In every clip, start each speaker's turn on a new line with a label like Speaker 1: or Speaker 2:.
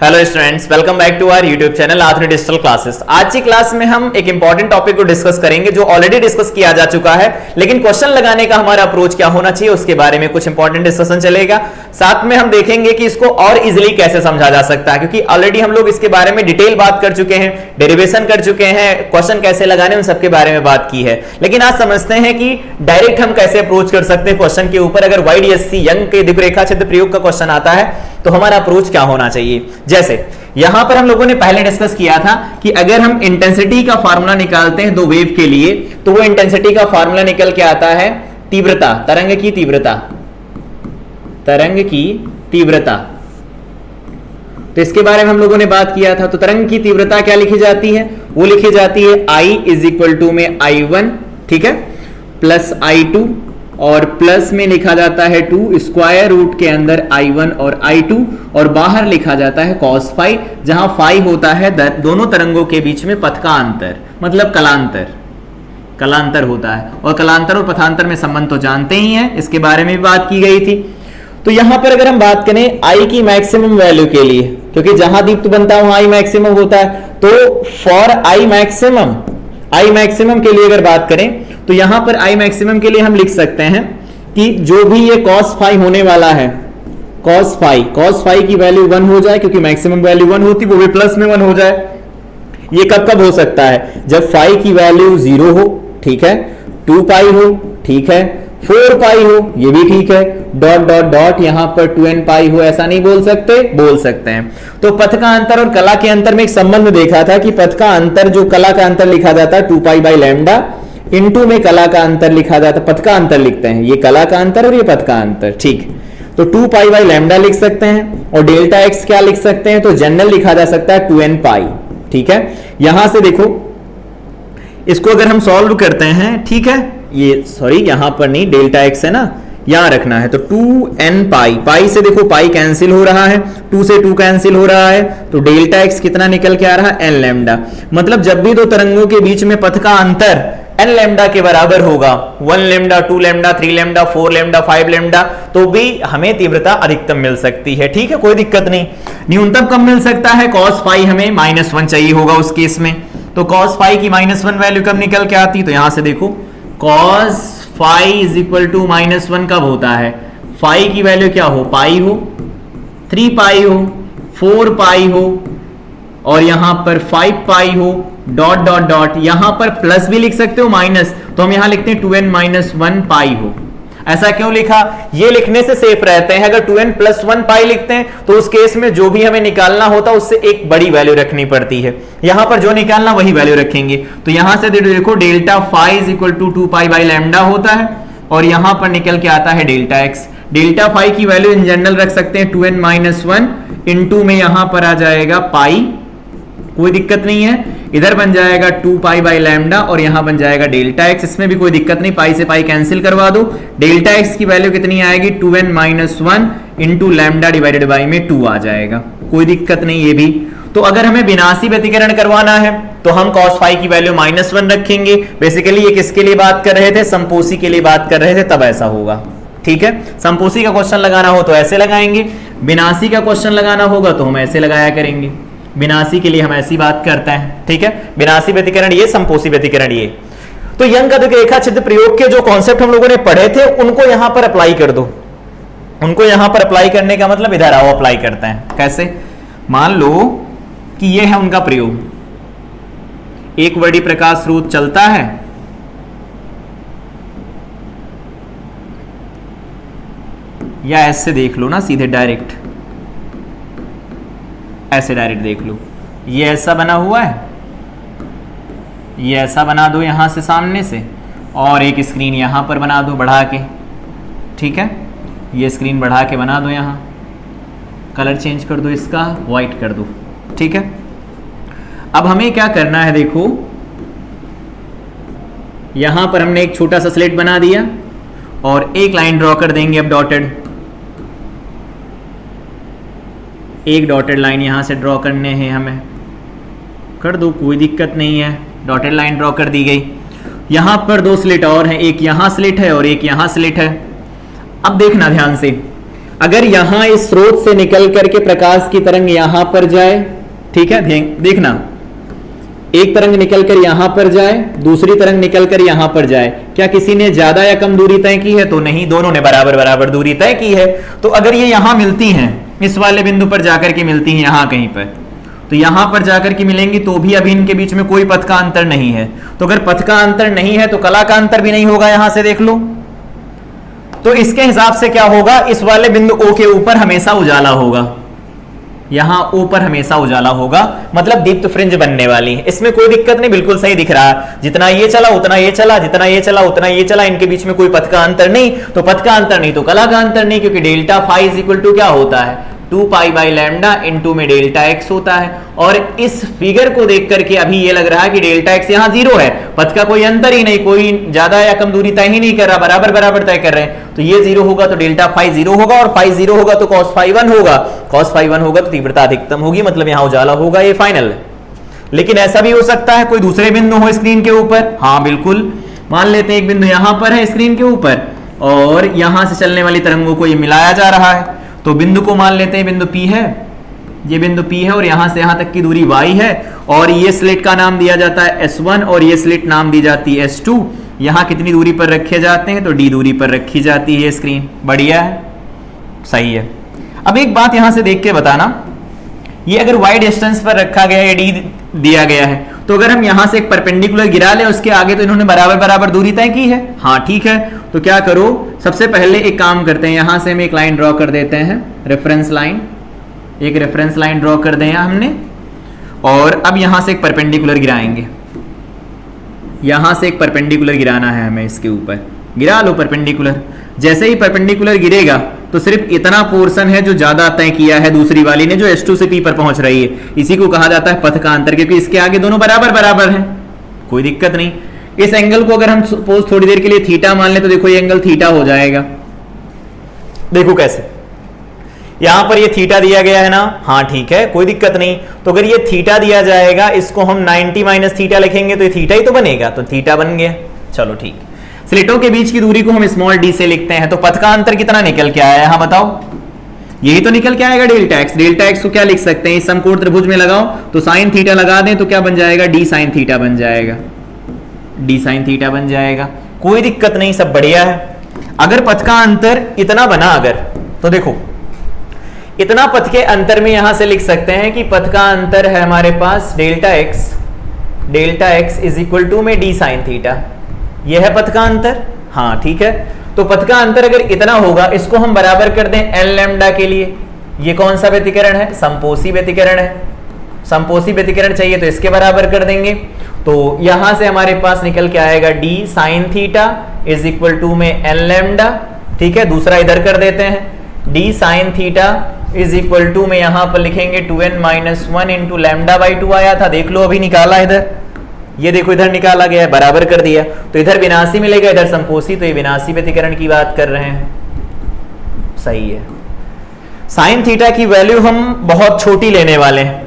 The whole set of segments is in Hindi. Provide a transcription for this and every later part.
Speaker 1: Hello students, welcome back to our YouTube channel Aadhunik digital classes. आज की क्लास में हम एक इंपॉर्टेंट टॉपिक को डिस्कस करेंगे जो ऑलरेडी डिस्कस किया जा चुका है, लेकिन क्वेश्चन लगाने का हमारा अप्रोच क्या होना चाहिए उसके बारे में कुछ इंपॉर्टेंट डिस्कशन चलेगा। साथ में हम देखेंगे कि इसको और इजीली कैसे समझा जा सकता है, क्योंकि ऑलरेडी हम लोग इसके बारे में डिटेल बात कर चुके हैं, डेरिवेशन कर चुके हैं, क्वेश्चन कैसे लगाने उन सबके बारे में बात की है। लेकिन आज समझते हैं कि डायरेक्ट हम कैसे अप्रोच कर सकते हैं क्वेश्चन के ऊपर। अगर YDSC यंग के द्विरेखा छिद्र प्रयोग का क्वेश्चन आता है तो हमारा अप्रोच क्या होना चाहिए। जैसे यहां पर हम लोगों ने पहले डिस्कस किया था कि अगर हम इंटेंसिटी का फार्मूला निकालते हैं दो वेव के लिए, तो वो इंटेंसिटी का फार्मूला निकल के आता है तीव्रता, तरंग की तीव्रता, तरंग की तीव्रता। तो इसके बारे में हम लोगों ने बात किया था। तो तरंग की तीव्रता क्या लिखी जाती है? वो लिखी जाती है I इज इक्वल टू में I1, ठीक है, प्लस I2, और प्लस में लिखा जाता है 2 स्क्वायर रूट के अंदर I1 और I2, और बाहर लिखा जाता है cos फाई, जहां फाई होता है दोनों तरंगों के बीच में पथ का अंतर, मतलब कलांतर, कलांतर होता है। और कलांतर और पथांतर में संबंध तो जानते ही हैं, इसके बारे में भी बात की गई थी। तो यहां पर अगर हम बात करें I की मैक्सिमम वैल्यू के लिए, क्योंकि जहां दीप्त बनता है वहां I मैक्सिमम होता है, तो फॉर I मैक्सिमम के लिए अगर बात करें तो यहां पर I मैक्सिमम के लिए हम लिख सकते हैं कि जो भी ये cos फाई होने वाला है, cos फाई की वैल्यू 1 हो जाए, क्योंकि मैक्सिमम वैल्यू 1 होती, वो भी प्लस में 1 हो जाए। ये कब कब हो सकता है? जब फाई की वैल्यू 0 हो, ठीक है, 2 पाई हो, ठीक है, 4 पाई हो, ये भी ठीक है, डॉट डॉट डॉट यहां पर 2n पाई हो, ऐसा नहीं बोल सकते? बोल सकते हैं। तो पथ का अंतर और कला के अंतर में एक संबंध देखा था कि पथ का अंतर, जो कला का अंतर लिखा जाता है 2 पाई बाई लैम्डा, इनटू में कला का अंतर लिखा जाता है, पथ का अंतर लिखते हैं, ये कला का अंतर और ये पथ का अंतर, ठीक। तो 2 पाई बाई लैम्डा लिख सकते हैं, और डेल्टा एक्स क्या लिख सकते हैं? तो जनरल लिखा जा सकता है 2n पाई, ठीक है। यहां से देखो, इसको अगर हम सॉल्व करते हैं, ठीक है, ये सॉरी यहां पर नहीं, डेल्टा एक्स है ना, यहां रखना है। तो 2n पाई, पाई से देखो पाई कैंसिल हो रहा है, 2 से 2 कैंसिल हो रहा है, तो डेल्टा एक्स कितना निकल के आ रहा है? n lambda. मतलब जब भी दो तरंगों के बीच में पथ का अंतर n लैम्डा के बराबर होगा, 1 lambda, 2 lambda, 3 lambda, 4 lambda, 5 lambda, तो भी हमें तीव्रता अधिकतम मिल सकती है, ठीक है, कोई दिक्कत नहीं। न्यूनतम कब मिल सकता है? cos फाई हमें -1 चाहिए होगा उस केस में। तो cos फाई की -1 वैल्यू कब निकल के आती? तो यहां से देखो, cos phi is equal to -1 कब होता है? फाई की वैल्यू क्या हो? पाई हो, 3 पाई हो, 4 पाई हो, और यहां पर 5 पाई हो, डॉट डॉट डॉट, यहां पर प्लस भी लिख सकते हो, माइनस, तो हम यहां लिखते हैं 2n - 1 पाई हो। ऐसा क्यों लिखा? ये लिखने से सेफ रहते हैं। अगर 2n + 1 पाई लिखते हैं तो उस केस में जो भी हमें निकालना होता है उससे एक बड़ी वैल्यू रखनी पड़ती है। यहां पर जो निकालना वही वैल्यू रखेंगे। तो यहां से देखो, delta phi is equal to 2 pi by lambda होता है, और यहां पर निकल के आता है डेल्टा एक्स। डेल्टा फाई की वैल्यू इन जनरल रख सकते हैं 2n - 1, इंटू में यहां पर आ जाएगा पाई, कोई दिक्कत नहीं है। इधर बन जाएगा 2 पाई बाई लैम्डा, और यहां बन जाएगा डेल्टा एक्स, इसमें भी कोई दिक्कत नहीं, पाई से पाई कैंसिल करवा दो। डेल्टा एक्स की वैल्यू कितनी आएगी? 2n - 1 into lambda divided by में 2 आ जाएगा, कोई दिक्कत नहीं ये भी। तो अगर हमें विनाशी व्यतिकरण करवाना है तो हम cos फाई की वैल्यू -1 रखेंगे। बेसिकली ये किसके लिए बात कर रहे थे? संपोषी के लिए बात कर रहे थे, तब ऐसा होगा, ठीक है। संपोषी का क्वेश्चन लगाना हो तो ऐसे लगाएंगे, विनाशी का क्वेश्चन लगाना होगा तो हम ऐसे लगाया करेंगे। विनाशी के लिए हम ऐसी बात करते हैं, ठीक है। विनाशी व्यतिकरण ये, संपोषी व्यतिकरण ये। तो यंग का द्विरेखा छिद्र प्रयोग के जो कॉन्सेप्ट हम लोगों ने पढ़े थे उनको यहां पर अप्लाई कर दो। उनको यहां पर अप्लाई करने का मतलब इधर आओ, अप्लाई करते हैं। कैसे? मान लो कि ये है उनका प्रयोग, एक वर्डी प्रकाश स्रोत चलता है, या ऐसे देख लो ना, सीधे डायरेक्ट, ऐसे डायरेक्ट देख लो, ये ऐसा बना हुआ है, ये ऐसा बना दो यहां से सामने से, और एक स्क्रीन यहां पर बना दो बढ़ा के, ठीक है, ये स्क्रीन बढ़ा के बना दो, यहां कलर चेंज कर दो, इसका व्हाइट कर दो, ठीक है। अब हमें क्या करना है? देखो, यहां पर हमने एक छोटा सा स्लिट बना दिया और एक लाइन ड्रॉ कर देंगे अब डॉटेड, एक डॉटेड लाइन यहां से ड्रॉ करने हैं हमें, कर दो, कोई दिक्कत नहीं है। डॉटेड लाइन ड्रॉ कर दी गई। यहां पर 2 स्लिट और हैं, एक यहां स्लिट है और एक यहां स्लिट है। अब देखना ध्यान से, अगर यहां इस स्रोत से निकल करके प्रकाश की तरंग यहां पर जाए, ठीक है, देखना, एक तरंग निकलकर यहां पर जाए, दूसरी तरंग निकलकर यहां पर जाए, क्या किसी ने ज्यादा या कम दूरी तय की है? तो नहीं, दोनों ने बराबर बराबर दूरी तय की है। तो अगर ये यहां मिलती हैं, इस वाले बिंदु पर जाकर के मिलती हैं यहां कहीं पर, तो यहां पर जाकर के मिलेंगी, तो भी अभी इनके बीच में कोई पथ का अंतर नहीं है। तो अगर पथ का अंतर नहीं है तो कला का अंतर भी नहीं होगा, यहां से देख लो। तो इसके हिसाब से क्या होगा, इस वाले बिंदु O के ऊपर हमेशा उजाला होगा, यहां O पर हमेशा उजाला होगा, मतलब दीप्त फ्रिंज बनने वाली है। इसमें कोई दिक्कत नहीं, बिल्कुल सही दिख रहा है। जितना ये चला उतना ये चला, जितना ये चला उतना ये चला, इनके बीच में कोई पथ का अंतर नहीं। तो पथ का अंतर नहीं तो कला का अंतर नहीं, क्योंकि delta phi is equal to क्या होता है, 2 पाई बाई लैम्डा इनटू में डेल्टा एक्स होता है। और इस फिगर को देख करके अभी ये लग रहा है कि डेल्टा एक्स यहां 0 है, पथ का कोई अंतर ही नहीं, कोई ज्यादा या कम दूरी तय ही नहीं कर रहा, बराबर बराबर तय कर रहे हैं। तो ये 0 होगा तो डेल्टा फाई 0 होगा, और फाई 0 होगा तो कॉस फाई 1 होगा, कॉस फाई 1 होगा तो तीव्रता अधिकतम होगी, मतलब यहां उजाला होगा, ये फाइनल है। लेकिन ऐसा भी हो सकता है कोई दूसरे बिंदु हो स्क्रीन के ऊपर, हाँ बिल्कुल, मान लेते हैं एक बिंदु यहां पर है स्क्रीन के ऊपर, और यहां से चलने वाली तरंगों को ये मिलाया जा रहा है। तो बिंदु को मान लेते हैं बिंदु P है, ये बिंदु P है, और यहां से यहां तक की दूरी y है, और ये स्लिट का नाम दिया जाता है S1 और ये स्लिट नाम दी जाती है S2। यहां कितनी दूरी पर रखे जाते हैं, तो d दूरी पर रखी जाती है स्क्रीन। बढ़िया है, सही है। अब एक बात यहां से देख के बताना, ये अगर y डिस्टेंस पर रखा गया है, d दिया गया है, तो अगर हम यहां से एक परपेंडिकुलर गिरा लें उसके आगे, तो इन्होंने बराबर बराबर दूरी तय की है, हाँ ठीक है। तो क्या करो, सबसे पहले एक काम करते हैं, यहां से हम एक लाइन ड्रॉ कर देते हैं, रेफरेंस लाइन, एक रेफरेंस लाइन ड्रॉ कर दें हमने, और अब यहां से एक परपेंडिकुलर गिराएंगे, यहां से एक परपेंडिकुलर गिराना है हमें, इसके ऊपर गिरा लो परपेंडिकुलर। जैसे ही परपेंडिकुलर गिरेगा तो सिर्फ इतना पोर्शन है जो ज्यादा तय किया है दूसरी वाली ने, जो S2 से P पर पहुंच रही है, इसी को कहा जाता है पथ का अंतर, क्योंकि इसके आगे दोनों बराबर बराबर हैं, कोई दिक्कत नहीं। इस एंगल को अगर हम सपोज थोड़ी देर के लिए थीटा मान ले, तो देखो ये एंगल थीटा हो जाएगा। देखो कैसे, यहां पर ये थीटा दिया गया है ना, हाँ ठीक है, कोई दिक्कत नहीं। तो अगर ये थीटा दिया जाएगा, इसको हम 90 माइनस थीटा लिखेंगे तो ये थीटा ही तो बनेगा, तो थीटा बन गया। चलो ठीक, स्लिटों के बीच की दूरी को हम स्मॉल d से लिखते हैं। तो पथ का अंतर कितना निकल के आया है, हाँ बताओ, यही तो निकल के आएगा डेल्टा एक्स। डेल्टा एक्स को क्या लिख सकते हैं, इस समकोण त्रिभुज में लगाओ तो साइन थीटा लगा दें तो क्या बन जाएगा, d साइन थीटा बन जाएगा, d साइन थीटा बन जाएगा, कोई दिक्कत नहीं, सब बढ़िया है। अगर पथ का अंतर इतना बना अगर, तो देखो इतना पथ के अंतर में यहां से लिख सकते हैं कि पथ का अंतर है हमारे पास delta X is equal to में d साइन थीटा, यह है पथ का अंतर, हाँ ठीक है। तो पथ का अंतर अगर इतना होगा, इसको हम बराबर कर दें एल लैम्डा के लिए, ये कौन सा व्यतिकरण है, समपोषी व्यतिकरण है, समपोषी व्यतिकरण चाहिए तो इसके बराबर कर देंगे। तो यहां से हमारे पास निकल के आएगा d sine theta is equal to में एल लैम्डा, ठीक है। दूसरा इधर कर देते हैं, d sine theta is equal to में यहां पर लिखेंगे 2n minus 1 into lambda by 2 आया था, देख लो अभी निकाला इधर, ये देखो इधर निकाला गया है, बराबर कर दिया। तो इधर विनाशी मिलेगा, इधर संपोषी, तो ये विनाशी व्यतिकरण की बात कर रहे हैं, सही है। साइन थीटा की वैल्यू हम बहुत छोटी लेने वाले हैं,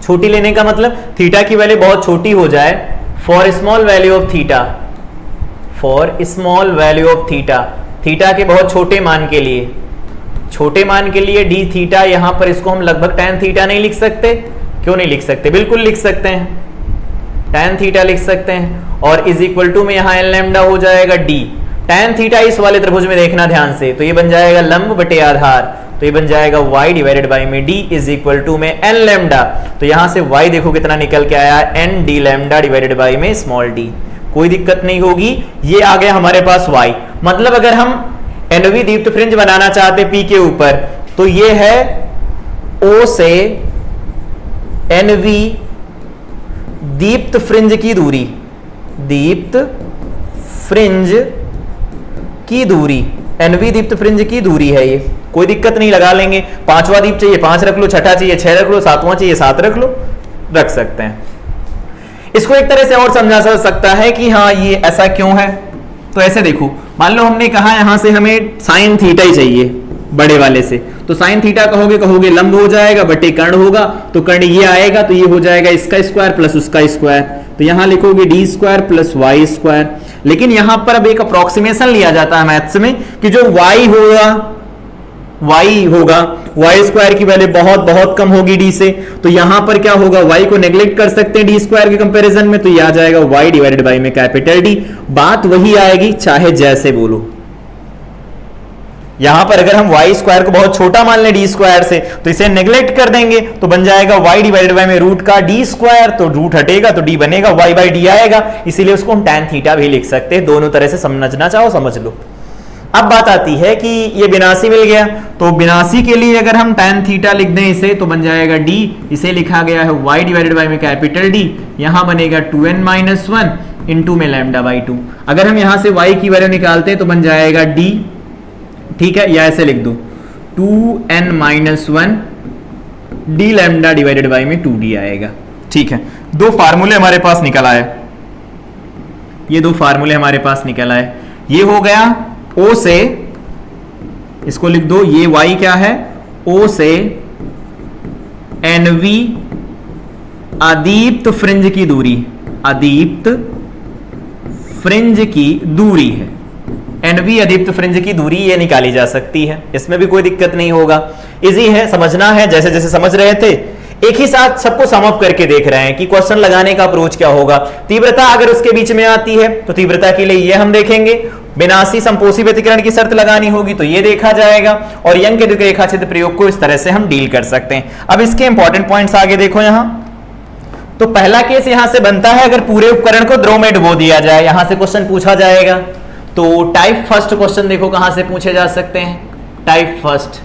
Speaker 1: छोटी लेने का मतलब थीटा की वैल्यू बहुत छोटी हो जाए, for small value of theta, for small value of theta, theta के बहुत छोटे मान के लिए, छोटे मान के लिए डी थीटा, यहां पर इसको हम लगभग टैन थीटा नहीं लिख सकते, क्यों नहीं लिख सकते, बिल्कुल लिख सकते हैं, टैन थीटा लिख सकते हैं। और इज इक्वल टू में यहां एल लैम्डा हो जाएगा डी, टैन थीटा इस वाले त्रिभुज में देखना ध्यान से, तो ये बन जाएगा लंब बटे आधार, तो ये बन जाएगा y डिवाइडेड बाई में d इज इक्वल टू में n लैम्डा। तो यहां से y देखो कितना निकल के आया, n d lambda divided by में स्मॉल d, कोई दिक्कत नहीं होगी। ये आ गया हमारे पास y, मतलब अगर हम NV दीप्त फ्रिंज बनाना चाहते P के ऊपर, तो ये है O से NV दीप्त फ्रिंज की दूरी, दीप्त फ्रिंज की दूरी, NV दीप्त फ्रिंज की दूरी है ये, कोई दिक्कत नहीं, लगा लेंगे। पांचवा दीप चाहिए 5 रख लो, छठा चाहिए 6 रख लो, सातवां चाहिए 7 रख लो, रख सकते हैं। इसको एक तरह से और समझा जा सकता है कि हाँ ये ऐसा क्यों है, तो ऐसे देखो, मान लो हमने कहा यहां से हमें साइन थीटा ही चाहिए बड़े वाले से, तो साइन थीटा कहोगे लंब हो जाएगा बटे कर्ण होगा, तो कर्ण ये आएगा, तो ये हो जाएगा इसका स्क्वायर प्लस उसका स्क्वायर, तो यहां लिखोगे D square plus Y square. लेकिन यहां पर अब एक अप्रोक्सीमेशन लिया जाता है मैथ्स में कि जो y होगा y होगा, वाई स्क्वायर की वैल्यू बहुत बहुत कम होगी d से, तो यहां पर क्या होगा, y को नेग्लेक्ट कर सकते हैं d स्क्वायर के कंपैरिजन में, तो ये आ जाएगा y डिवाइडेड बाई में कैपिटल D। बात वही आएगी चाहे जैसे बोलो। यहां पर अगर हम y स्क्वायर को बहुत छोटा मान लें d स्क्वायर से, तो इसे नेग्लेक्ट कर देंगे तो बन जाएगा y डिवाइडेड बाई में रूट का d स्क्वायर, तो रूट हटेगा तो d बनेगा, y बाई d आएगा, इसीलिए उसको हम tan थीटा भी लिख सकते हैं। दोनों तरह से समझना चाहो समझ लो। अब बात आती है कि ये 82 मिल गया, तो 82 के लिए अगर हम tan थीटा लिख दें इसे, तो बन जाएगा d, इसे लिखा गया है y डिवाइडेड बाई में कैपिटल D, यहां बनेगा 2n-1 इंटू में लैम्डा बाई 2। अगर हम यहां से y की वैल्यू निकालते हैं तो बन जाएगा d, ठीक है, या ऐसे लिख दो 2n-1 d lambda divided by में 2d आएगा। ठीक है, दो फार्मूले हमारे पास निकल आए, ये दो फार्मूले हमारे पास निकल आए। ये हो गया O से, इसको लिख दो, ये y क्या है, O से NV अदीप्त फ्रिंज की दूरी, अदीप्त फ्रिंज की दूरी है, NV अदीप्त फ्रिंज की दूरी ये निकाली जा सकती है, इसमें भी कोई दिक्कत नहीं होगा, इजी है, समझना है जैसे जैसे समझ रहे थे। एक ही साथ सबको सम अप करके देख रहे हैं कि क्वेश्चन लगाने का अप्रोच क्या होगा। तीव्रता अगर उसके बीच में आती है तो तीव्रता के लिए ये हम देखेंगे, विनाशी संपोषी व्यतिकरण की शर्त लगानी होगी तो ये देखा जाएगा, और यंग के द्विरेखा छिद्र प्रयोग को इस तरह से हम डील कर सकते हैं। अब इसके इंपॉर्टेंट पॉइंट्स आगे देखो। यहां तो पहला केस यहां से बनता है, अगर पूरे उपकरण को द्रव में डुबो दिया जाए, यहां से क्वेश्चन पूछा जाएगा। तो टाइप फर्स्ट क्वेश्चन देखो कहां से पूछे जा सकते हैं, type first,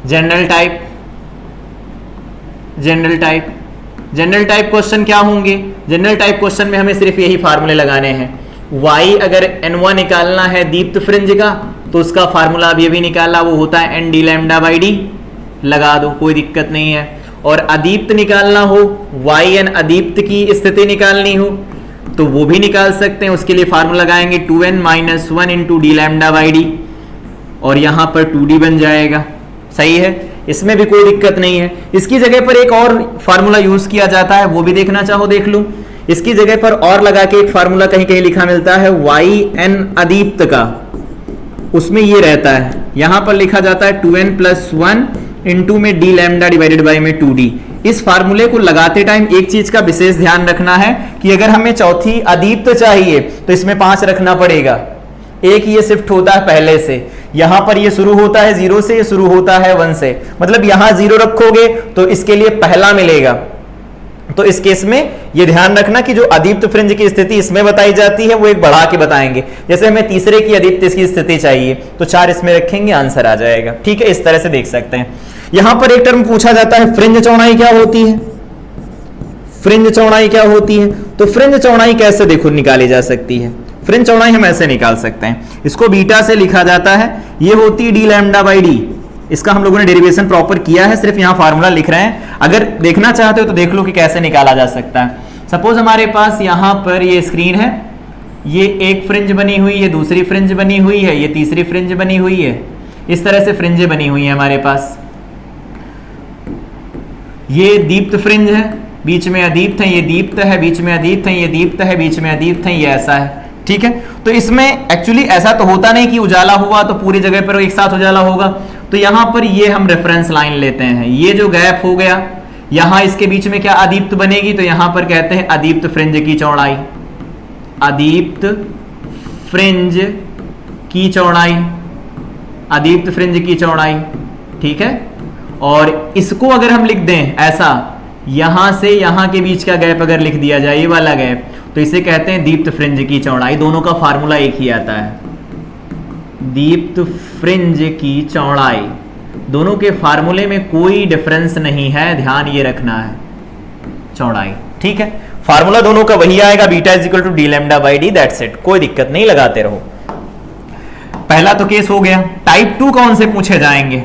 Speaker 1: general type, general type, general type question क्या होंगे, जनरल टाइप क्वेश्चन में हमें सिर्फ यही फार्मूले लगाने हैं। y अगर n1 निकालना है दीप्त फ्रिंज का, तो उसका फार्मूला अब ये भी निकाला, वो होता है n d lambda by d, लगा दो कोई दिक्कत नहीं है। और अदीप्त निकालना हो, yn अदीप्त की स्थिति निकालनी हो तो वो भी निकाल सकते हैं, उसके लिए फार्मूला लगाएंगे 2n-1 into D lambda by D, और यहां पर 2d बन जाएगा। सही है, इसमें भी कोई दिक्कत नहीं है। इसकी जगह पर एक और फार्मूला यूज किया जाता है, वो भी देखना चाहो देख लो। इसकी जगह पर और लगा के एक फार्मूला कहीं कहीं लिखा मिलता है yn अदीप्त का, उसमें ये रहता है, यहां पर लिखा जाता है 2n+1 इंटू में डी लैम्डा डिवाइडेड बाई में 2d। इस फार्मूले को लगाते टाइम एक चीज का विशेष ध्यान रखना है कि अगर हमें चौथी अदीप्त चाहिए तो इसमें 5 रखना पड़ेगा, एक ये शिफ्ट होता है पहले से, यहां पर ये शुरू होता है 0 से, ये शुरू होता है 1 से, मतलब यहां 0 रखोगे तो इसके लिए पहला मिलेगा। तो इस केस में ये ध्यान रखना कि जो अदीप्त फ्रिंज की स्थिति इसमें बताई जाती है वो एक बढ़ा के बताएंगे, जैसे हमें तीसरे की अदीप्त की स्थिति चाहिए तो 4 इसमें रखेंगे, आंसर आ जाएगा। ठीक है, इस तरह से देख सकते हैं। यहां पर एक टर्म पूछा जाता है, फ्रिंज चौड़ाई क्या होती है, फ्रिंज चौड़ाई क्या होती है। तो फ्रिंज चौड़ाई कैसे देखो निकाली जा सकती है, फ्रिंज चौड़ाई हम ऐसे निकाल सकते हैं, इसको बीटा से लिखा जाता है, ये होती है डी लैम्डा बाई डी। इसका हम लोगों ने डेरिवेशन प्रॉपर किया है, सिर्फ यहां फार्मूला लिख रहे हैं, अगर देखना चाहते हो तो देख लो कि कैसे निकाला जा सकता है। सपोज हमारे पास यहां पर ये स्क्रीन है, ये एक फ्रिंज बनी हुई है, दूसरी फ्रिंज बनी हुई है, ये तीसरी फ्रिंज बनी हुई है, इस तरह से फ्रिंजें बनी हुई है हमारे पास। ये दीप्त फ्रिंज है, बीच में अदीप्त है, ये दीप्त है, बीच में अदीप्त है, ये दीप्त है, बीच में अदीप्त है, ये ऐसा है। ठीक है, तो इसमें एक्चुअली ऐसा तो होता नहीं कि उजाला हुआ तो पूरी जगह पर एक साथ उजाला होगा, तो यहां पर ये हम रेफरेंस लाइन लेते हैं, ये जो गैप हो गया यहां इसके बीच में क्या अदीप्त बनेगी, तो यहां पर कहते हैं अदीप्त फ्रिंज की चौड़ाई, अदीप्त फ्रिंज की चौड़ाई, अदीप्त फ्रिंज की चौड़ाई। ठीक है, और इसको अगर हम लिख दें ऐसा, यहां से यहां के बीच का गैप अगर लिख दिया जाए, ये वाला गैप, तो इसे कहते हैं दीप्त फ्रिंज की चौड़ाई। दोनों का फार्मूला एक ही आता है, दीप्त फ्रिंज की चौड़ाई, दोनों के फार्मूले में कोई डिफरेंस नहीं है, ध्यान ये रखना है, चौड़ाई। ठीक है, फार्मूला दोनों का वही आएगा, beta is equal to D lambda by D, that's it, कोई दिक्कत नहीं, लगाते रहो। पहला तो केस हो गया। टाइप 2 कौन से पूछे जाएंगे,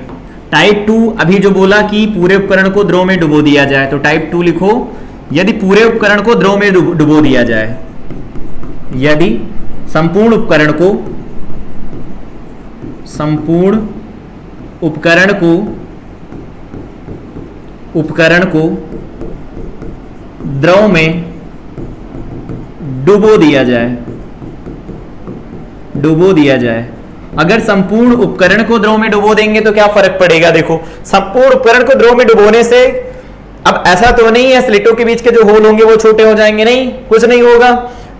Speaker 1: टाइप 2 अभी जो बोला कि पूरे उपकरण को द्रव में डुबो दिया जाए, तो टाइप 2 लिखो, यदि पूरे उपकरण को द्रव में डुबो दिया जाए, यदि संपूर्ण उपकरण को द्रव में डुबो दिया जाए, अगर संपूर्ण उपकरण को द्रव में डुबो देंगे तो क्या फर्क पड़ेगा? देखो, संपूर्ण उपकरण को द्रव में डुबोने से अब ऐसा तो नहीं है स्लिटों के बीच के जो होल होंगे वो छोटे हो जाएंगे, नहीं, कुछ नहीं होगा,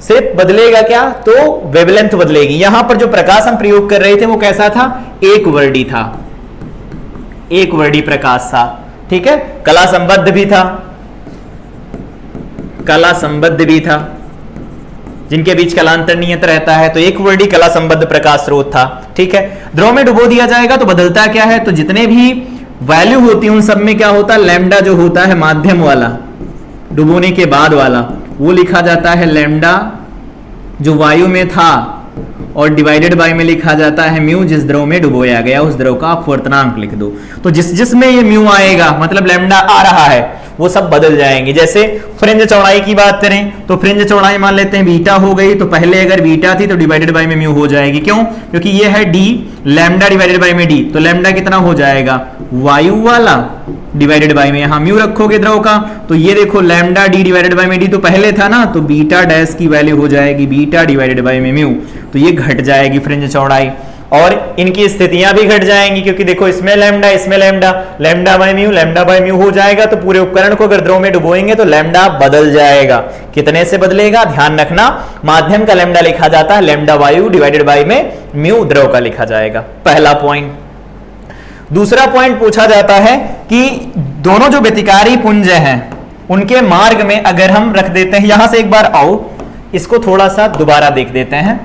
Speaker 1: सिर्फ बदलेगा क्या? तो वेवलेंथ बदलेगी। यहां पर जो प्रकाश हम प्रयोग कर रहे थे वो कैसा था? एक वर्डी था, एक वर्डी प्रकाश था, ठीक है। कला संबद्ध भी था, कला संबद्ध भी था, जिनके बीच कलांतर नियत रहता है, तो एक वर्डी कला संबद्ध प्रकाश स्रोत था, ठीक है। द्रव में डुबो दिया जाएगा तो बदलता क्या है? तो जितने भी वैल्यू होती है उन सब में क्या होता है? लैम्डा जो होता है माध्यम वाला, डुबोने के बाद वाला, वो लिखा जाता है लैम्डा जो वायु में था, और डिवाइडेड बाय में लिखा जाता है म्यू, जिस द्रव में डुबोया गया उस द्रव का अपवर्तनांक लिख दो। तो जिसमें ये म्यू आएगा, मतलब लैम्डा आ रहा है, वो सब बदल जाएंगे। जैसे फ्रिंज चौड़ाई की बात करें तो फ्रिंज चौड़ाई मान लेते हैं बीटा हो गई, तो पहले अगर बीटा थी तो डिवाइडेड बाय में म्यू हो जाएगी। क्यों? क्योंकि ये है डी, लैम्डा डिवाइडेड बाय में डी, तो लैम्डा कितना हो जाएगा? वायु वाला डिवाइडेड बाय में यहां म्यू रखोगे द्रव का, तो ये देखो लैम्डा डी डिवाइडेड बाय में डी तो पहले था ना, तो बीटा डैश की वैल्यू हो जाएगी बीटा डिवाइडेड बाय में म्यू, तो ये घट जाएगी फ्रिंज चौड़ाई, और इनकी स्थितियां भी घट जाएंगी, क्योंकि देखो इसमें लैम्डा, इसमें लैम्डा, लैम्डा बाय म्यू हो जाएगा, तो पूरे उपकरण को अगर द्रव में डुबोएंगे तो लैम्डा बदल जाएगा। कितने से बदलेगा? ध्यान रखना, माध्यम का लैम्डा लिखा जाता है लैम्डा वायु डिवाइडेड बाय में म्यू द्रव का लिखा जाएगा। पहला पॉइंट। दूसरा पॉइंट पूछा जाता है कि दोनों जो व्यतिकारी पुंज हैं उनके मार्ग में अगर हम रख देते हैं, यहां से एक बार आओ, इसको थोड़ा सा दोबारा देख देते हैं,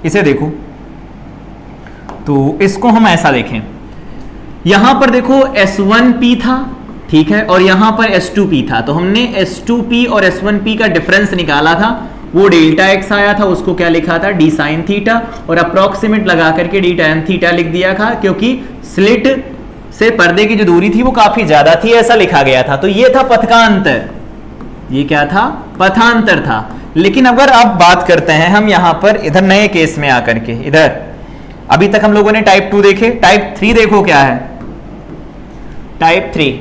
Speaker 1: इसे देखो, तो इसको हम ऐसा देखें, यहां पर देखो S1P था, ठीक है, और यहां पर S2P था, तो हमने S2P और S1P का डिफरेंस निकाला था, वो डेल्टा एक्स आया था, उसको क्या लिखा था? डी साइन थीटा, और अप्रोक्सीमेट लगा करके डी टैन थीटा लिख दिया था, क्योंकि स्लिट से पर्दे की जो दूरी थी वो काफी ज्यादा थी, ऐसा लिखा गया था। तो ये था पथ का अंतर, ये क्या था? पथांतर था। लेकिन अगर आप बात करते हैं हम यहां पर इधर नए केस में आकर के, इधर अभी तक हम लोगों ने टाइप 2 देखे, टाइप 3 देखो क्या है। टाइप 3,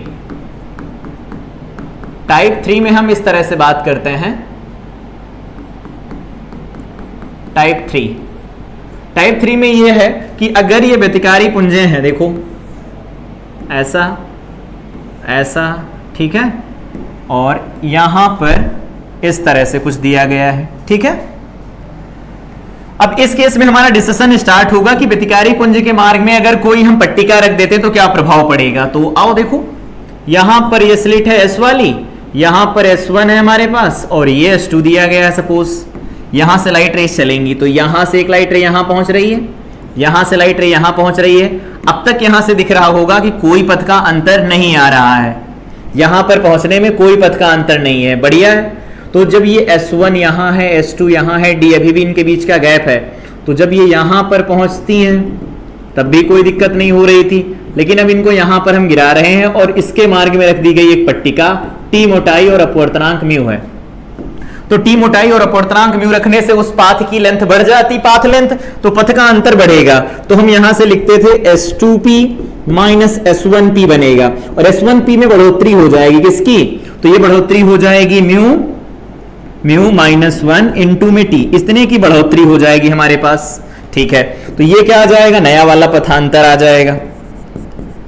Speaker 1: टाइप 3 में हम इस तरह से बात करते हैं, टाइप 3, टाइप 3 में यह है कि अगर ये व्यतिकारी पुंजें हैं, देखो ऐसा ऐसा, ठीक है, और यहां पर इस तरह से कुछ दिया गया है, ठीक है। अब इस केस में हमारा डिस्कशन स्टार्ट होगा कि व्यतिकारी पुंज के मार्ग में अगर कोई हम पट्टिका रख देते तो क्या प्रभाव पड़ेगा। तो आओ देखो, यहां पर ये स्लिट है S वाली, यहां पर S1 है हमारे पास, और ये S2 दिया गया है। सपोज यहां से लाइट रेस चलेंगी, तो यहां से एक लाइट रे यहां पहुंच रही है, यहां से लाइट रे यहां पहुंच रही है। अब तक यहां से दिख रहा होगा कि कोई पथ का अंतर नहीं आ रहा है, यहां पर पहुंचने में कोई पथ का अंतर नहीं है, बढ़िया है। तो जब ये S1 यहां है, S2 यहां है, D अभी भी इनके बीच का गैप है, तो जब ये यहां पर पहुंचती हैं तब भी कोई दिक्कत नहीं हो रही थी, लेकिन अब इनको यहां पर हम गिरा रहे हैं, और इसके मार्ग में रख दी गई एक पट्टिका, T मोटाई और अपवर्तनांक म्यू है। तो T मोटाई और अपवर्तनांक म्यू रखने से उस पाथ की लेंथ बढ़ जाती, पाथ लेंथ, तो पथ का अंतर बढ़ेगा। तो हम यहां से लिखते थे S2P माइनस S1P बनेगा, और S1P में बढ़ोतरी हो जाएगी किसकी? तो ये बढ़ोतरी हो जाएगी म्यू माइनस 1 इंटू में T, इतने की बढ़ोतरी हो जाएगी हमारे पास, ठीक है। तो ये क्या आ जाएगा? नया वाला पथांतर आ जाएगा,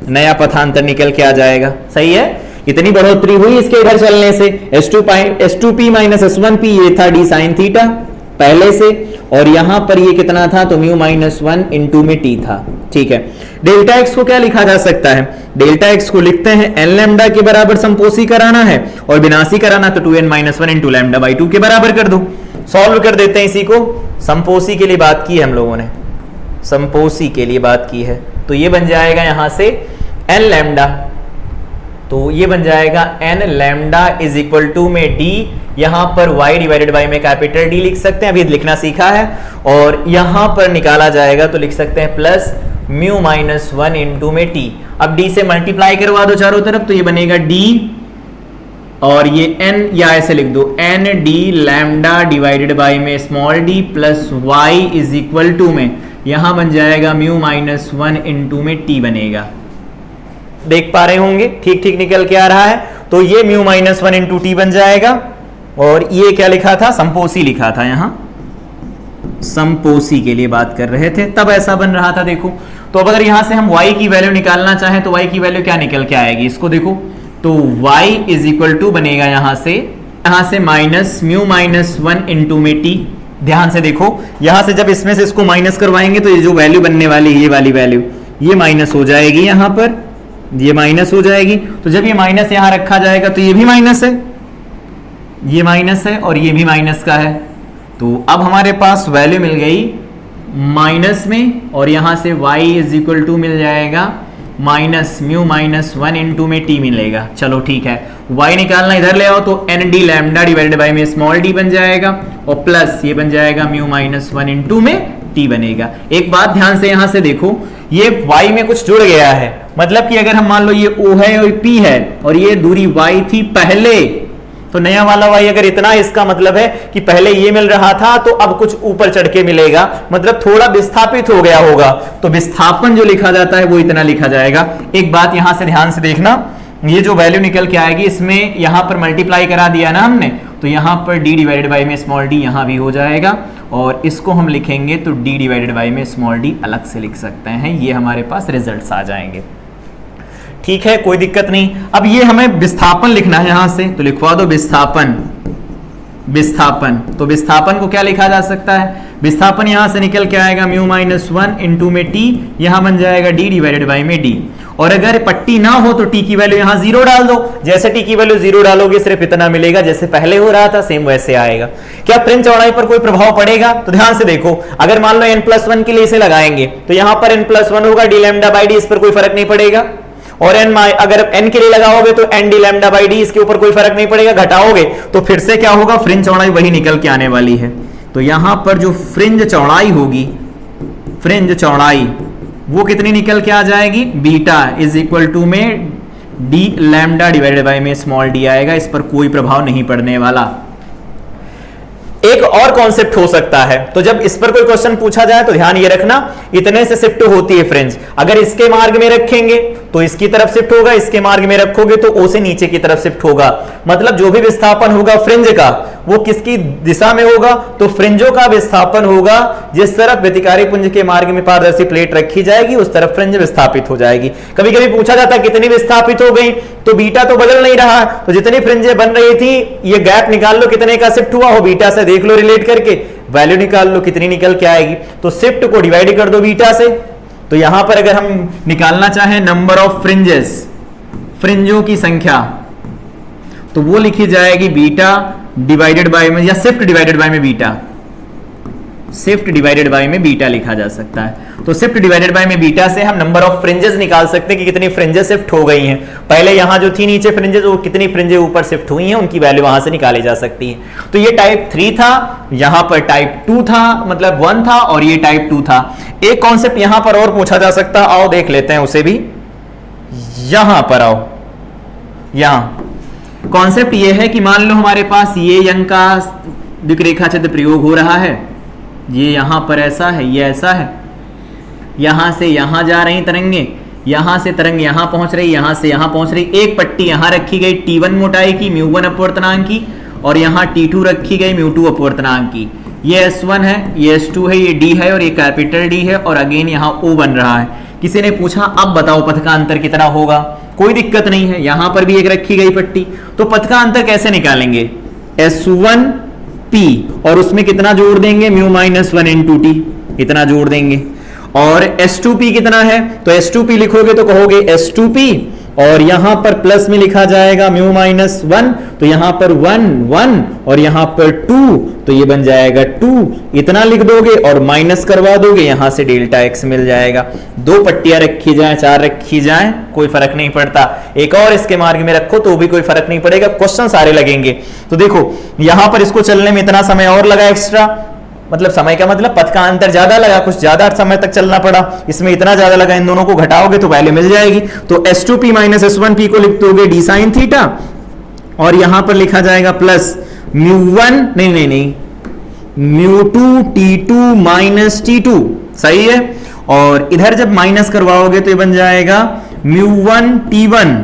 Speaker 1: नया पथांतर निकल के आ जाएगा, सही है। इतनी बढ़ोतरी हुई इसके इधर चलने से, S2P माइनस S1P ये था डी साइन थीटा पहले से, और यहां पर ये कितना था? तो म्यू माइनस 1 इंटू में T था, ठीक है। डेल्टा एक्स को क्या लिखा जा सकता है? डेल्टा एक्स को लिखते हैं n लैम्डा के बराबर संपोषी कराना है और विनाशी कराना, तो 2n minus 1 into lambda by 2 के बराबर कर दो। सॉल्व कर देते हैं इसी को, संपोषी के लिए बात की है हम लोगों ने, संपोषी के लिए बात की है, तो ये बन जाएगा यहां से n लैम्डा, तो ये बन जाएगा n lambda is equal to में d, यहां पर y डिवाइडेड बाई में कैपिटल D लिख सकते हैं, अभी लिखना सीखा है, और यहां पर निकाला जाएगा तो लिख सकते हैं प्लस म्यू माइनस 1 इंटू में T। अब D से मल्टीप्लाई करवा दो चारों तरफ, तो ये बनेगा D, और ये n या ऐसे लिख दो n d lambda divided by में small d plus y is equal to में, यहां बन जाएगा म्यू माइनस 1 इंटू में T बनेगा। देख पा रहे होंगे, ठीक ठीक निकल के आ रहा है। तो ये म्यू माइनस 1 इंटू T बन जाएगा, और ये क्या लिखा था? संपोषी लिखा था यहां, समपोसी के लिए बात कर रहे थे, तब ऐसा बन रहा था। देखो तो अब अगर यहां से हम y की वैल्यू निकालना चाहें तो y की वैल्यू क्या निकल के आएगी, इसको देखो तो y इज इक्वल टू बनेगा यहां से माइनस म्यू माइनस 1 इंटू में t। ध्यान से देखो यहां से जब इसमें से इसको माइनस करवाएंगे तो ये जो वैल्यू बनने वाली है, ये वाली वैल्यू ये माइनस हो जाएगी, यहां पर ये माइनस हो जाएगी। तो जब ये माइनस यहां रखा जाएगा तो ये भी माइनस है, ये माइनस है और ये भी माइनस का है। तो अब हमारे पास वैल्यू मिल गई माइनस में और यहां से y इज इक्वल टू मिल जाएगा माइनस म्यू माइनस 1 इंटू में t मिलेगा। चलो ठीक है, y निकालना इधर ले आओ तो N D lambda divided by में स्मॉल d बन जाएगा और प्लस ये बन जाएगा म्यू माइनस 1 इंटू में t बनेगा। एक बात ध्यान से यहां से देखो, ये y में कुछ जुड़ गया है, मतलब कि अगर हम मान लो ये o है और p है और ये दूरी y थी पहले, तो नया वाला y अगर इतना, इसका मतलब है कि पहले ये मिल रहा था तो अब कुछ ऊपर चढ़ के मिलेगा, मतलब थोड़ा विस्थापित हो गया होगा। तो विस्थापन जो लिखा जाता है वो इतना लिखा जाएगा। एक बात यहां से ध्यान से देखना, ये जो वैल्यू निकल के आएगी इसमें यहां पर मल्टीप्लाई करा दिया ना हमने, तो यहां पर d डिवाइडेड बाई में स्मॉल d यहां भी हो जाएगा और इसको हम लिखेंगे तो d डिवाइडेड बाई में स्मॉल d अलग से लिख सकते हैं। ये हमारे पास रिजल्ट्स आ जाएंगे। ठीक है, कोई दिक्कत नहीं। अब ये हमें विस्थापन लिखना है यहां से, तो लिखवा दो विस्थापन। तो विस्थापन को क्या लिखा जा सकता है, विस्थापन यहां से निकल के आएगा म्यू माइनस 1 इंटू में टी, यहां बन जाएगा d डिवाइडेड बाई में d। और अगर पट्टी ना हो तो t की वैल्यू यहां 0 डाल दो, जैसे t की वैल्यू 0 डालोगे सिर्फ इतना मिलेगा, जैसे पहले हो रहा था सेम वैसे आएगा। क्या फ्रिंज चौड़ाई पर कोई प्रभाव पड़ेगा, तो ध्यान से देखो, अगर मान लो n+1 के लिए इसे लगाएंगे तो यहां पर n+1 होगा d लैम्डा बाई डी, इस पर कोई फर्क नहीं पड़ेगा। और अगर n के लिए लगाओगे तो n d lambda by D, इसके ऊपर कोई फर्क नहीं पड़ेगा। घटाओगे तो फिर से क्या होगा, फ्रिंज चौड़ाई वही निकल के आने वाली है। तो यहां पर जो फ्रिंज चौड़ाई होगी, फ्रिंज चौड़ाई वो कितनी निकल के आ जाएगी, बीटा इज इक्वल टू में d लैम्डा डिवाइडेड बाई में स्मॉल d आएगा, इस पर कोई प्रभाव नहीं पड़ने वाला। एक और कॉन्सेप्ट हो सकता है, तो जब इस पर कोई क्वेश्चन पूछा जाए तो ध्यान ये रखना, इतने से शिफ्ट होती है फ्रिंज, अगर इसके मार्ग में रखेंगे तो इसकी तरफ शिफ्ट होगा, इसके मार्ग में रखोगे तो ओ से नीचे की तरफ शिफ्ट होगा। मतलब जो भी विस्थापन होगा फ्रिंज का वो किसकी दिशा में होगा, तो फ्रिंजों का विस्थापन होगा जिस तरफ व्यतिकारी पुंज के मार्ग में पारदर्शी प्लेट रखी जाएगी उस तरफ फ्रिंज विस्थापित हो जाएगी। कभी कभी पूछा जाता है कितनी विस्थापित हो गई, तो बीटा तो बदल नहीं रहा, तो जितनी फ्रिंजें बन रही थी ये गैप निकाल लो कितने का शिफ्ट हुआ हो, बीटा से देख लो रिलेट करके, वैल्यू निकाल लो कितनी निकल के आएगी। तो शिफ्ट को डिवाइड कर दो बीटा से, तो यहां पर अगर हम निकालना चाहें नंबर ऑफ फ्रिंजेस, फ्रिंजों की संख्या, तो वो लिखी जाएगी बीटा डिवाइडेड बाय में, या शिफ्ट डिवाइडेड बाय में बीटा, शिफ्ट डिवाइडेड बाय में बीटा लिखा जा सकता है। तो शिफ्ट डिवाइडेड बाय में बीटा से हम नंबर ऑफ फ्रिंजेस निकाल सकते हैं कि कितनी फ्रिंजेस शिफ्ट हो गई हैं। पहले यहां जो थी नीचे फ्रिंजेस, वो कितनी फ्रिंजेस ऊपर शिफ्ट हुई हैं, उनकी वैल्यू वहां से निकाली जा सकती है। तो ये टाइप 3 था, यहां पर टाइप 2 था, मतलब 1 था, और ये टाइप 2 था। एक कॉन्सेप्ट यहां पर और पूछा जा सकता, आओ देख लेते हैं उसे भी। यहां पर आओ, यहां कॉन्सेप्ट ये है कि मान लो हमारे पास ये यंग का विकरेखा चित्र प्रयोग हो रहा है, ये यहां पर ऐसा है, ये ऐसा है, यहां से यहां जा रही तरंगे, यहां से तरंग यहां पहुंच रही, यहां से यहां पहुंच रही। एक पट्टी यहां रखी गई T1 मोटाई की, μ1 अपवर्तनांक की, और यहां T2 रखी गई μ2 अपवर्तनांक की। ये S1 है, ये S2 है, ये D है और ये कैपिटल D है, और अगेन यहां O बन रहा है। किसी ने पूछा अब बताओ पथ का अंतर कितना होगा, कोई दिक्कत नहीं है, यहां पर भी एक रखी गई पट्टी। तो पथ का अंतर कैसे निकालेंगे, S1P और उसमें कितना जोड़ देंगे, μ-1 इंटू टी, इतना जोड़ देंगे। और S2P कितना है, तो S2P लिखोगे तो कहोगे S2P, और यहां पर प्लस में लिखा जाएगा μ-1, तो यहां पर 1 1 और यहां पर 2, तो ये बन जाएगा 2, इतना लिख दोगे और माइनस करवा दोगे, यहां से डेल्टा x मिल जाएगा। 2 पट्टियां रखी जाए, 4 रखी जाए, कोई फर्क नहीं पड़ता, एक और इसके मार्ग में रखो तो भी कोई फर्क नहीं पड़ेगा, क्वेश्चन सारे लगेंगे। तो देखो यहां पर इसको चलने में इतना समय और लगा एक्स्ट्रा, मतलब समय का मतलब पथ का अंतर ज्यादा लगा, कुछ ज्यादा समय तक चलना पड़ा, इसमें इतना ज्यादा लगा, इन दोनों को घटाओगे तो वैल्यू मिल जाएगी। तो S2P माइनस S1P को लिख दोगे d sin थीटा, और यहां पर लिखा जाएगा प्लस μ1 नहीं μ2 T2 माइनस T2, सही है। और इधर जब माइनस करवाओगे तो ये बन जाएगा μ1 T1,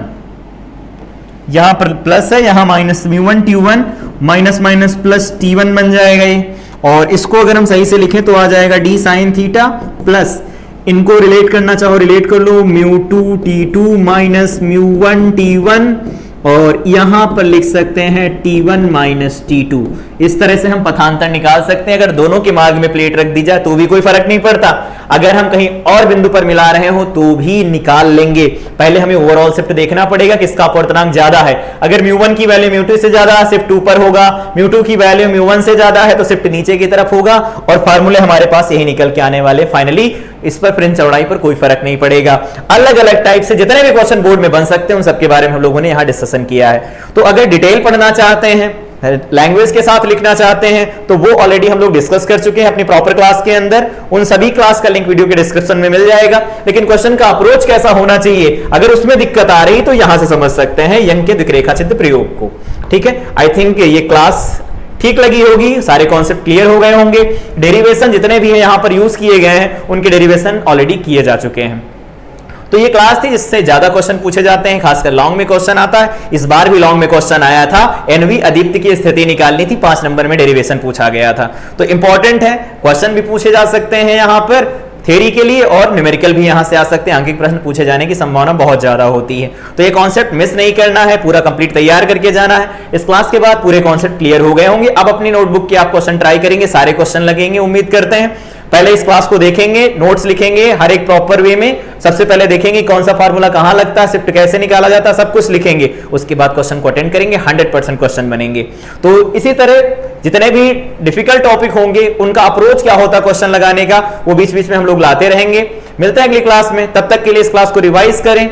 Speaker 1: यहां पर प्लस है, यहां minus μ1 T1 minus minus plus T1 बन जाएगा ये। और इसको अगर हम सही से लिखें तो आ जाएगा डी साइन थीटा प्लस, इनको रिलेट करना चाहो रिलेट कर लो, μ2 t2 माइनस μ1 t1, और यहां पर लिख सकते हैं t1 माइनस t2। इस तरह से हम पथांतर निकाल सकते हैं। अगर दोनों के मार्ग में प्लेट रख दी जाए तो भी कोई फर्क नहीं पड़ता, अगर हम कहीं और बिंदु पर मिला रहे हो तो भी निकाल लेंगे। पहले हमें ओवरऑल शिफ्ट देखना पड़ेगा किसका अपवर्तनांक ज्यादा है। अगर μ1 की वैल्यू μ2 से ज्यादा है शिफ्ट ऊपर होगा, μ2 की वैल्यू μ1 से ज्यादा है तो शिफ्ट नीचे की तरफ होगा, और फार्मूले हमारे पास यही निकल के आने वाले। फाइनली इस पर फ्रिंज चौड़ाई पर कोई फर्क नहीं पड़ेगा। अलग अलग टाइप से जितने भी क्वेश्चन बोर्ड में बन सकते हैं उन सबके बारे में हम लोगों ने यहां डिस्कशन किया है। तो अगर डिटेल पढ़ना चाहते हैं, लैंग्वेज के साथ लिखना चाहते हैं, तो वो ऑलरेडी हम लोग डिस्कस कर चुके हैं अपनी प्रॉपर क्लास के अंदर। उन सभी क्लास का लिंक वीडियो के डिस्क्रिप्शन में मिल जाएगा। लेकिन क्वेश्चन का अप्रोच कैसा होना चाहिए, अगर उसमें दिक्कत आ रही तो यहां से समझ सकते हैं यंग के द्विरेखा चित्र प्रयोग को। ठीक है, आई थिंक ये क्लास ठीक लगी होगी, सारे कॉन्सेप्ट क्लियर हो गए होंगे। डेरिवेशन जितने भी हैं यहां पर यूज किए गए हैं उनके डेरिवेशन ऑलरेडी किए जा चुके हैं। तो ये क्लास थी जिससे ज्यादा क्वेश्चन पूछे जाते हैं, खासकर लॉन्ग में क्वेश्चन आता है। इस बार भी लॉन्ग में क्वेश्चन आया था, एनवी अदीप्त की स्थिति निकालनी थी, 5 नंबर में डेरिवेशन पूछा गया था। तो इंपॉर्टेंट है, क्वेश्चन भी पूछे जा सकते हैं यहां पर थ्योरी के लिए, और न्यूमेरिकल भी यहां से आ सकते हैं। अंकित प्रश्न पूछे जाने की संभावना बहुत ज्यादा होती है। तो ये कॉन्सेप्ट मिस नहीं करना है, पूरा कंप्लीट तैयार करके जाना है। इस क्लास के बाद पूरे कॉन्सेप्ट क्लियर हो गए होंगे। अब अपनी नोटबुक के आप क्वेश्चन ट्राई करेंगे, सारे क्वेश्चन लगेंगे उम्मीद करते हैं। पहले इस क्लास को देखेंगे, नोट्स लिखेंगे हर एक प्रॉपर वे में। सबसे पहले देखेंगे कौन सा फार्मूला कहां लगता है, शिफ्ट कैसे निकाला जाता है, सब कुछ लिखेंगे। उसके बाद क्वेश्चन को अटेंड करेंगे, 100% क्वेश्चन बनेंगे। तो इसी तरह जितने भी डिफिकल्ट टॉपिक होंगे उनका अप्रोच क्या होता है क्वेश्चन लगाने का, वो बीच बीच में हम लोग लाते रहेंगे। मिलते हैं अगली क्लास में, तब तक के लिए इस क्लास को रिवाइज करें।